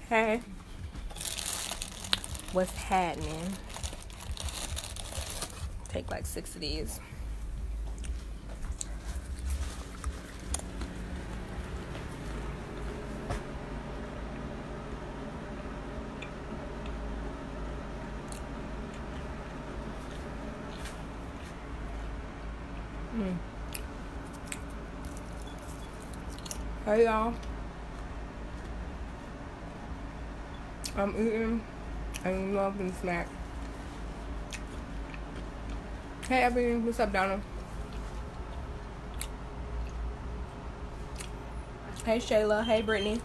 Hey, what's happening? Take like 6 of these. Hey y'all, I'm eating and loving snack. Hey Ebony, what's up, Donna? Hey Shayla, hey Brittany.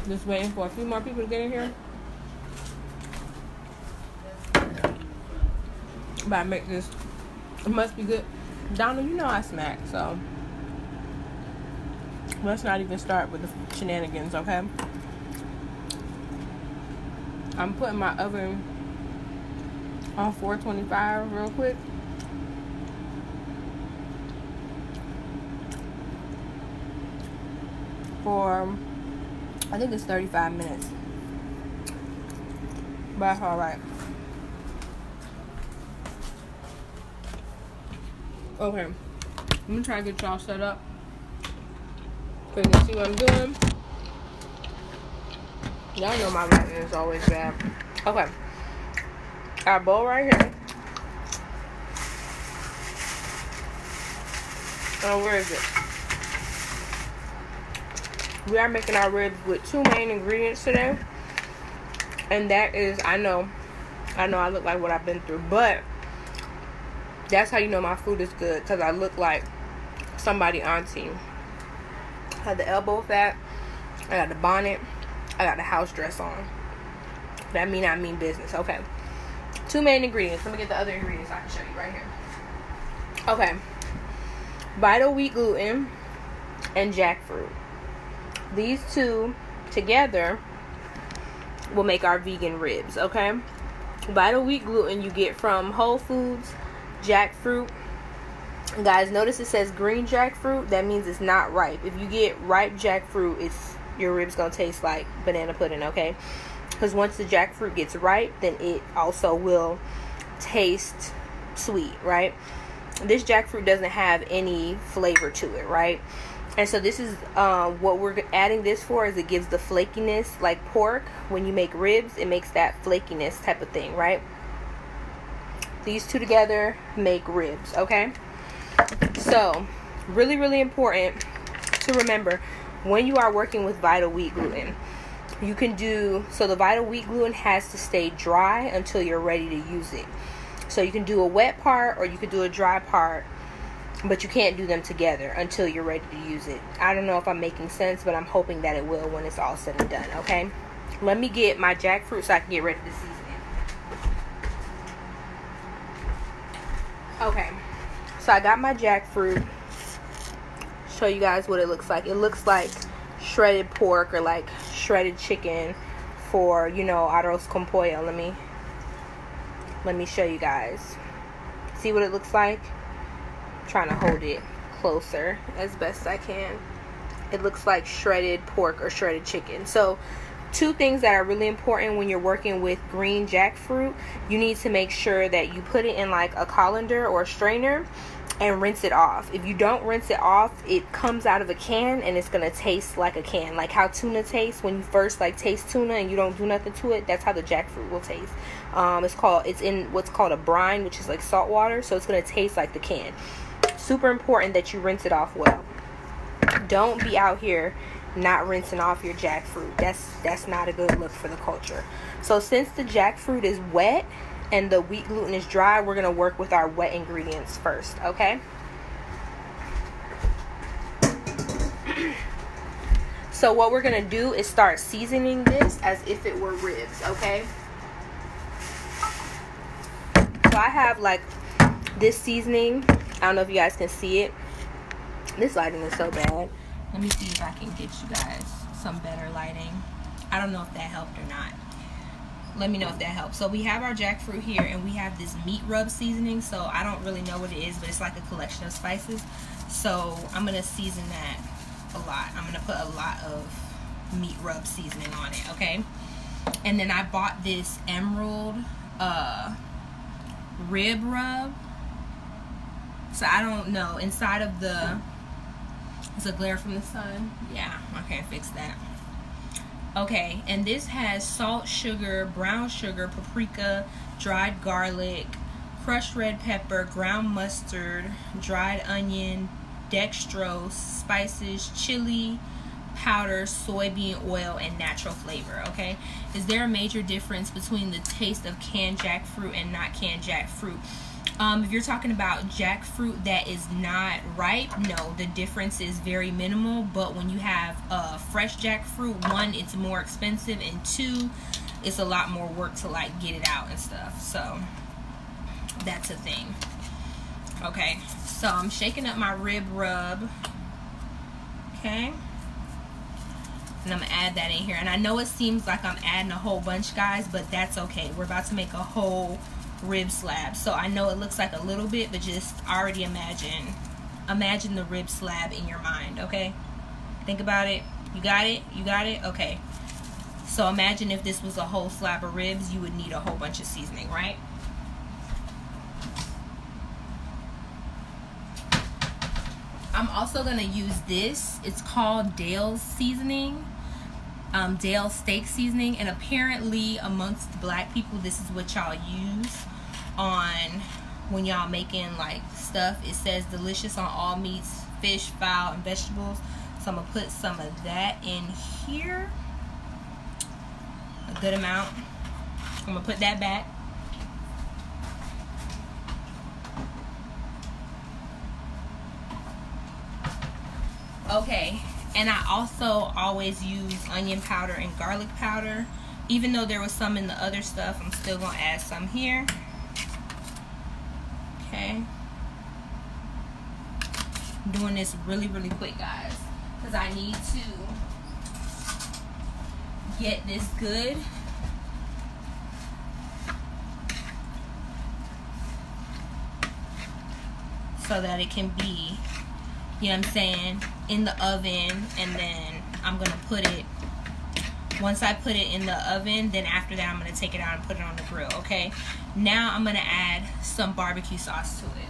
Just waiting for a few more people to get in here. But I make this, it must be good. Donna, you know I snack, so let's not even start with the shenanigans, okay? I'm putting my oven on 425 real quick. For, I think it's 35 minutes. But that's alright. Okay, I'm gonna try to get y'all set up so you can see what I'm doing. Y'all know my lighting is always bad. Okay, our bowl right here. Oh, where is it? We are making our ribs with 2 main ingredients today, and that is, I know I look like what I've been through, but that's how you know my food is good, because I look like somebody auntie. I have the elbow fat, I got the bonnet, I got the house dress on. That mean I mean business. Okay, 2 main ingredients. Let me get the other ingredients I can show you right here. Okay, Vital wheat gluten and jackfruit. These 2 together will make our vegan ribs. Okay, Vital wheat gluten you get from Whole Foods. Jackfruit, guys, notice it says green jackfruit. That means it's not ripe. If you get ripe jackfruit, your ribs gonna taste like banana pudding. Okay, because once the jackfruit gets ripe, then it also will taste sweet, right? This jackfruit doesn't have any flavor to it, right? And so this is what we're adding this for, is it gives the flakiness, like pork. When you make ribs, it makes that flakiness type of thing, right? These 2 together make ribs. Okay, so really, really important to remember when you are working with Vital wheat gluten. You can do, so the Vital wheat gluten has to stay dry until you're ready to use it. So you can do a wet part or you can do a dry part, but you can't do them together until you're ready to use it. I don't know if I'm making sense, but I'm hoping that it will when it's all said and done. Okay, let me get my jackfruit so I can get ready to season it. Okay, so I got my jackfruit. Show you guys what it looks like. It looks like shredded pork or like shredded chicken for, you know, arroz con pollo. Let me show you guys. See what it looks like? I'm trying to hold it closer as best I can. It looks like shredded pork or shredded chicken. So 2 things that are really important when you're working with green jackfruit. You need to make sure that you put it in like a colander or a strainer and rinse it off. If you don't rinse it off, it comes out of a can and it's gonna taste like a can. Like how tuna tastes when you first like taste tuna and you don't do nothing to it. That's how the jackfruit will taste. It's in what's called a brine, which is like salt water. So it's gonna taste like the can. Super important that you rinse it off well. Don't be out here not rinsing off your jackfruit. That's not a good look for the culture. So since the jackfruit is wet and the wheat gluten is dry, we're going to work with our wet ingredients first. Okay, so what we're going to do is start seasoning this as if it were ribs. Okay, so I have like this seasoning. I don't know if you guys can see it. This lighting is so bad. Let me see if I can get you guys some better lighting. I don't know if that helped or not. Let me know if that helps. So we have our jackfruit here, and we have this meat rub seasoning. So I don't really know what it is, but it's like a collection of spices. So I'm going to season that a lot. I'm gonna put a lot of meat rub seasoning on it, okay? And then I bought this emerald rib rub. So I don't know, inside of the, is a glare from the sun? Yeah, I can't fix that. Okay, and this has salt, sugar, brown sugar, paprika, dried garlic, crushed red pepper, ground mustard, dried onion, dextrose, spices, chili powder, soybean oil, and natural flavor. Okay, is there a major difference between the taste of canned jackfruit and not canned jackfruit? If you're talking about jackfruit that is not ripe, no, the difference is very minimal. But when you have fresh jackfruit, one, it's more expensive, and two, it's a lot more work to like get it out and stuff. So that's a thing. Okay, so I'm shaking up my rib rub. Okay, and I'm gonna add that in here. And I know it seems like I'm adding a whole bunch, guys, but that's okay. We're about to make a whole rib slab, so I know it looks like a little bit, but just already imagine the rib slab in your mind. Okay, think about it. You got it? You got it? Okay, so imagine if this was a whole slab of ribs, you would need a whole bunch of seasoning, right? I'm also gonna use this. It's called Dale's seasoning, Dale steak seasoning, and apparently amongst black people this is what y'all use on when y'all making like stuff. It says delicious on all meats, fish, fowl, and vegetables. So I'm gonna put some of that in here, a good amount. I'm gonna put that back. Okay, and I also always use onion powder and garlic powder. Even though there was some in the other stuff, I'm still gonna add some here. Okay, I'm doing this really quick, guys, because I need to get this good. So that it can be, you know what I'm saying, in the oven. And then I'm gonna put it, once I put it in the oven, then after that I'm gonna take it out and put it on the grill. Okay, now I'm gonna add some barbecue sauce to it.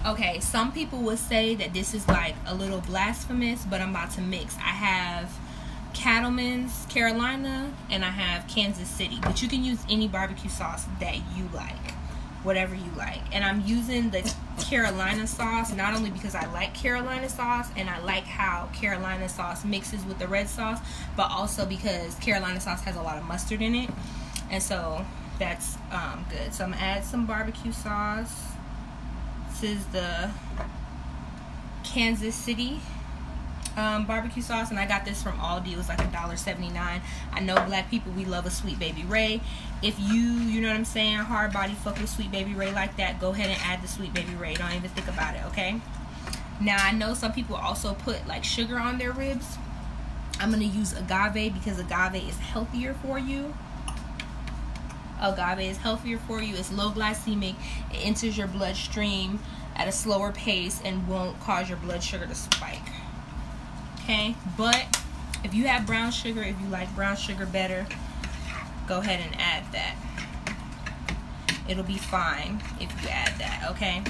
Okay, some people would say that this is like a little blasphemous, but I'm about to mix. I have Cattleman's Carolina and I have Kansas City, but you can use any barbecue sauce that you like, whatever you like. And I'm using the Carolina sauce not only because I like Carolina sauce and I like how Carolina sauce mixes with the red sauce, but also because Carolina sauce has a lot of mustard in it, and so that's good. So I'm gonna add some barbecue sauce. This is the Kansas City barbecue sauce, and I got this from Aldi. It was like $1.79. I know black people, we love a Sweet Baby Ray. If you know what I'm saying, hard body fuck with Sweet Baby Ray like that, go ahead and add the Sweet Baby Ray. Don't even think about it, okay? Now I know some people also put like sugar on their ribs. I'm gonna use agave because agave is healthier for you. Agave is healthier for you. It's low glycemic. It enters your bloodstream at a slower pace and won't cause your blood sugar to spike. Okay, but if you have brown sugar, if you like brown sugar better, go ahead and add that. It'll be fine if you add that, okay?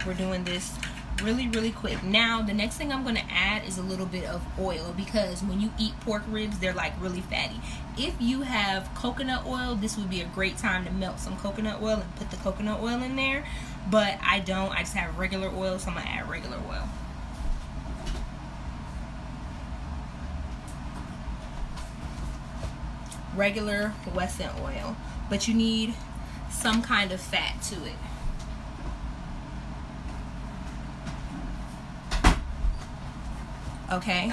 We're doing this really quick. Now, the next thing I'm going to add is a little bit of oil, because when you eat pork ribs, they're like really fatty. If you have coconut oil, this would be a great time to melt some coconut oil and put the coconut oil in there. But I don't. I just have regular oil, so I'm going to add regular oil. Regular Wesson oil, but you need some kind of fat to it. Okay,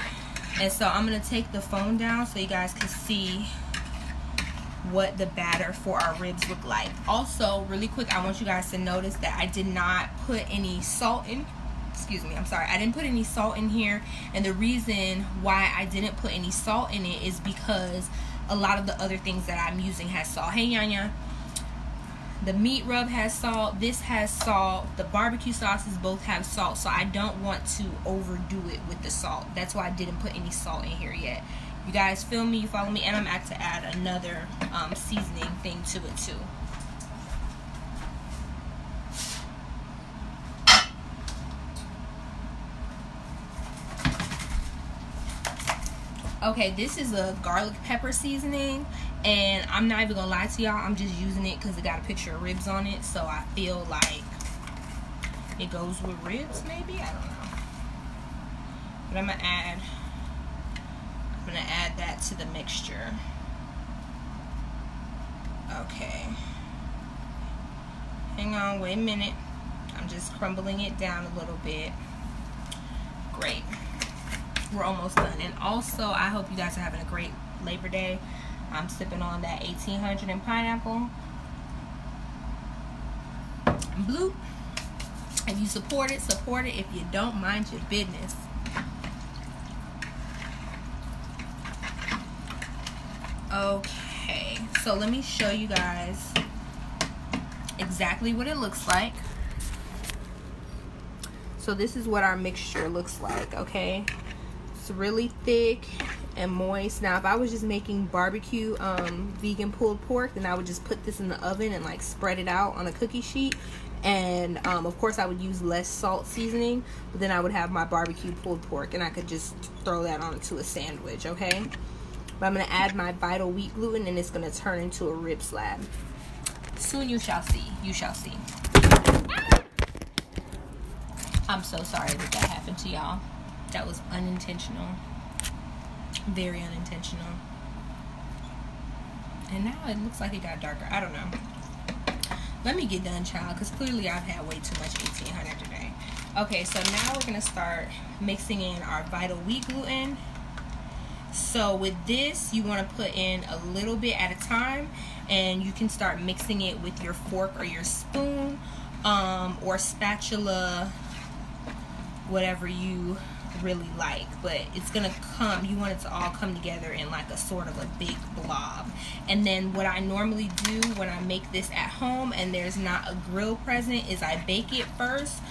and so I'm gonna take the phone down so you guys can see what the batter for our ribs look like. Also, really quick, I want you guys to notice that I did not put any salt in. Excuse me, I'm sorry, I didn't put any salt in here, and the reason why I didn't put any salt in it is because a lot of the other things that I'm using has salt. Hey, Yanya. The meat rub has salt. This has salt. The barbecue sauces both have salt. So I don't want to overdo it with the salt. That's why I didn't put any salt in here yet. You guys feel me? You follow me? And I'm about to add another seasoning thing to it too. Okay, this is a garlic pepper seasoning, and I'm not even gonna lie to y'all, I'm just using it because it got a picture of ribs on it, so I feel like it goes with ribs, maybe? I don't know. But I'm gonna add that to the mixture. Okay. Hang on, wait a minute. I'm just crumbling it down a little bit. Great. We're almost done. And also, I hope you guys are having a great Labor Day. I'm sipping on that 1800 in pineapple. Blue. If you support it, support it. If you don't, mind your business. Okay, so let me show you guys exactly what it looks like. So this is what our mixture looks like, okay? It's really thick and moist. Now, if I was just making barbecue vegan pulled pork, then I would just put this in the oven and like spread it out on a cookie sheet. And of course I would use less salt seasoning, but then I would have my barbecue pulled pork and I could just throw that onto a sandwich, okay? But I'm going to add my Vital wheat gluten, and it's going to turn into a rib slab. Soon you shall see. You shall see. I'm so sorry that happened to y'all. That was unintentional. Very unintentional. And now it looks like it got darker. I don't know. Let me get done, child, because clearly I've had way too much 1800 today. Okay, so now we're going to start mixing in our Vital wheat gluten. So with this, you want to put in a little bit at a time, and you can start mixing it with your fork or your spoon, or spatula, whatever you really like. But it's gonna come, you want it to all come together in like a sort of a big blob. And then what I normally do when I make this at home and there's not a grill present is I bake it first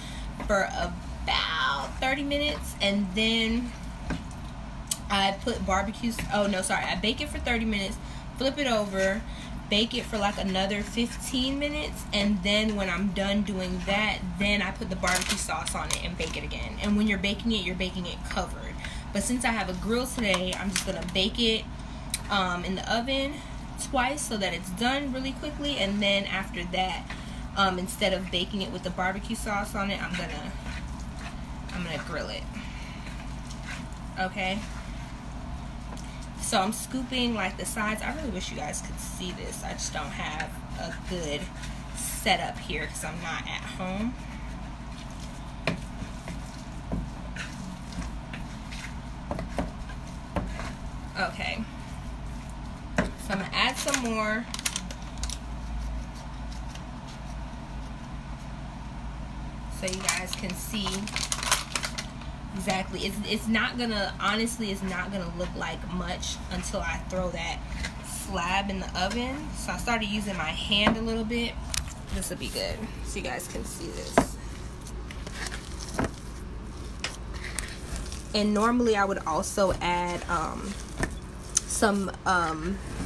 for about 30 minutes, and then I put I bake it for 30 minutes, flip it over, bake it for like another 15 minutes, and then when I'm done doing that, then I put the barbecue sauce on it and bake it again. And when you're baking it covered. But since I have a grill today, I'm just gonna bake it in the oven twice so that it's done really quickly, and then after that, instead of baking it with the barbecue sauce on it, I'm gonna grill it. Okay. So I'm scooping like the sides. I really wish you guys could see this. I just don't have a good setup here because I'm not at home. Okay. So I'm going to add some more. So you guys can see exactly. It's not gonna, honestly, it's not gonna look like much until I throw that slab in the oven. So I started using my hand a little bit. This will be good so you guys can see this. And normally I would also add some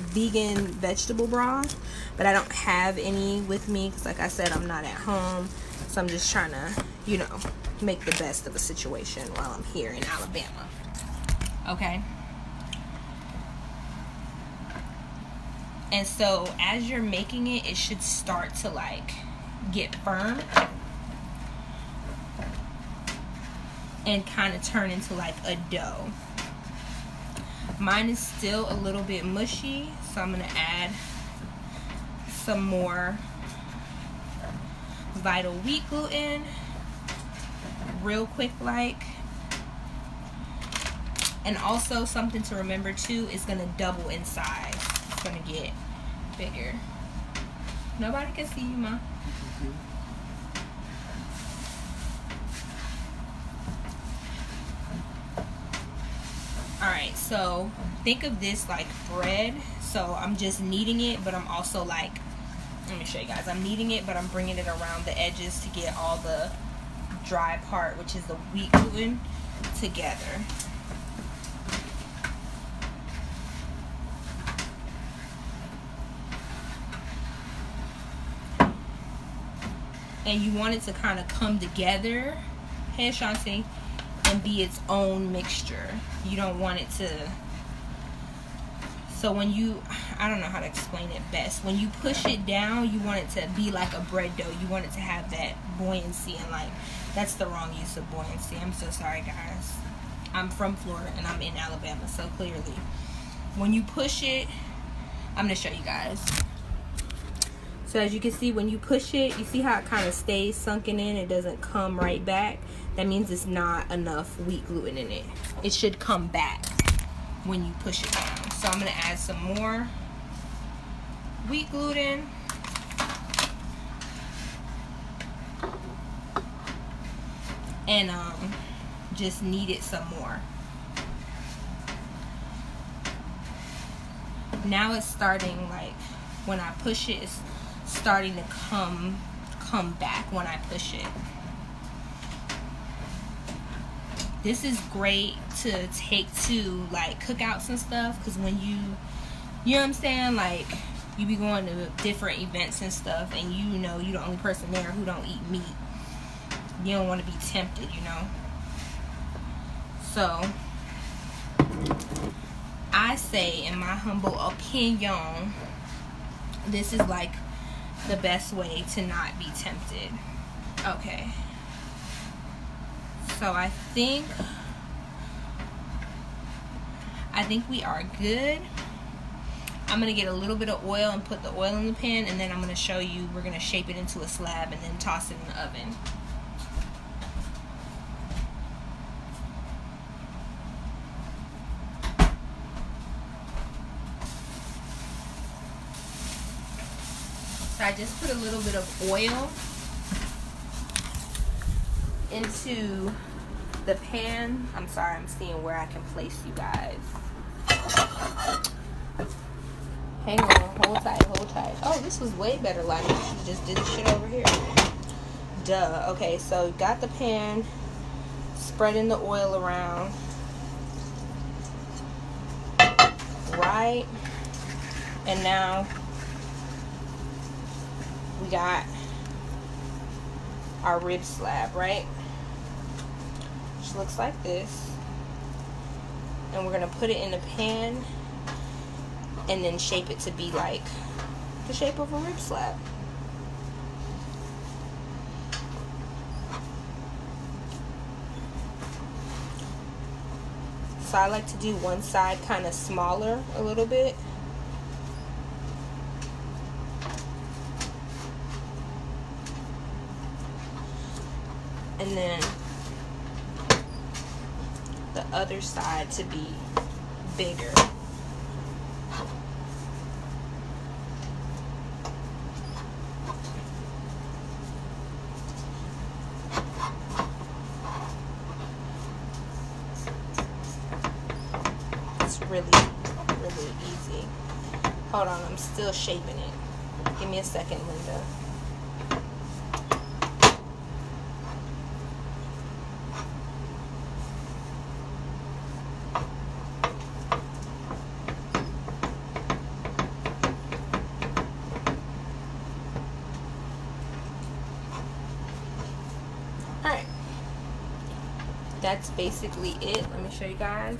vegan vegetable broth, but I don't have any with me because, like I said, I'm not at home. So I'm just trying to, you know, make the best of a situation while I'm here in Alabama. Okay. And so as you're making it, it should start to like get firm and kind of turn into like a dough. Mine is still a little bit mushy, so I'm gonna add some more Vital wheat gluten real quick like. And also something to remember too, is gonna double in size. It's gonna get bigger. Nobody can see you, Ma. Alright, so think of this like bread. So I'm just kneading it, but I'm also like Let me show you guys. I'm kneading it, but I'm bringing it around the edges to get all the dry part, which is the wheat gluten, together. And you want it to kind of come together, hey Shanti, and be its own mixture. You don't want it to, so when you, I don't know how to explain it best. When you push it down, you want it to be like a bread dough. You want it to have that buoyancy, and like, that's the wrong use of buoyancy. I'm so sorry, guys. I'm from Florida and I'm in Alabama, so clearly. When you push it, I'm going to show you guys. So as you can see, when you push it, you see how it kind of stays sunken in? It doesn't come right back. That means it's not enough wheat gluten in it. It should come back when you push it down. So I'm going to add some more wheat gluten. And just knead it some more. Now it's starting, like, when I push it, it's starting to come back when I push it. This is great to take to like cookouts and stuff, because when you know what I'm saying, like you be going to different events and stuff, and you know you're the only person there who don't eat meat. You don't want to be tempted, you know. So I say, in my humble opinion, this is like the best way to not be tempted. Okay. So I think we are good. I'm going to get a little bit of oil and put the oil in the pan, and then I'm going to show you, we're going to shape it into a slab and then toss it in the oven. So I just put a little bit of oil into the pan. I'm sorry, I'm seeing where I can place you guys. Hang on, hold tight, hold tight. Oh, this was way better lighting. You just did the shit over here. Duh. Okay, so got the pan, spreading the oil around. Right. And now we got our rib slab, right? Which looks like this. And we're gonna put it in the pan and then shape it to be like the shape of a rib slab. So I like to do one side kind of smaller a little bit. And then the other side to be bigger. It's really, really easy. Hold on, I'm still shaping it. Give me a second, Linda. That's basically it. Let me show you guys.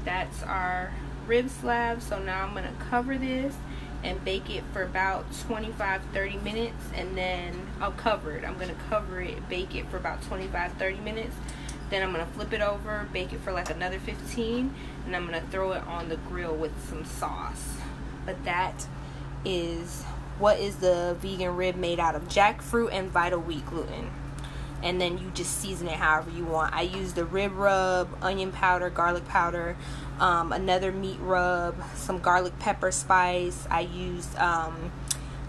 That's our rib slab. So now I'm gonna cover this and bake it for about 25-30 minutes, and then I'll cover it. I'm gonna cover it, bake it for about 25-30 minutes. Then I'm gonna flip it over, bake it for like another 15, and I'm gonna throw it on the grill with some sauce. But that is what is the vegan rib made out of: jackfruit and vital wheat gluten. And then you just season it however you want. I use the rib rub, onion powder, garlic powder, another meat rub, some garlic pepper spice. I used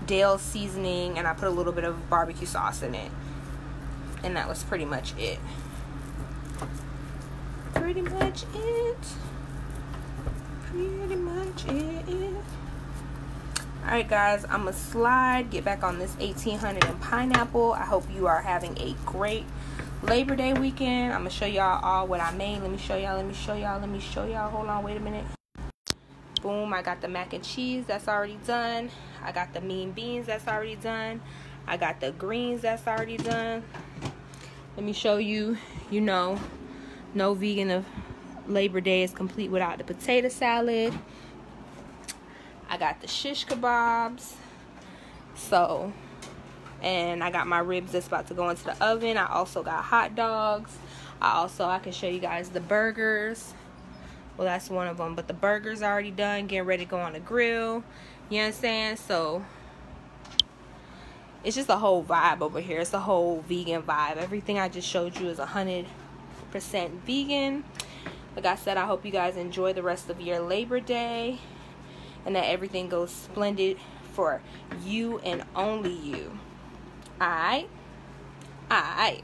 Dale seasoning, and I put a little bit of barbecue sauce in it. And that was pretty much it. Pretty much it. Alright guys, I'm going to slide, get back on this 1800 and pineapple. I hope you are having a great Labor Day weekend. I'm going to show y'all all what I made. Let me show y'all. Hold on, wait a minute. Boom, I got the mac and cheese that's already done. I got the mean beans that's already done. I got the greens that's already done. Let me show you, you know, no vegan of Labor Day is complete without the potato salad. I got the shish kebabs. So, and I got my ribs that's about to go into the oven. I also got hot dogs. I can show you guys the burgers. Well, that's one of them, but the burgers are already done, getting ready to go on the grill. You know what I'm saying? So, it's just a whole vibe over here. It's a whole vegan vibe. Everything I just showed you is 100% vegan. Like I said, I hope you guys enjoy the rest of your Labor Day and that everything goes splendid for you and only you. Alright? Alright.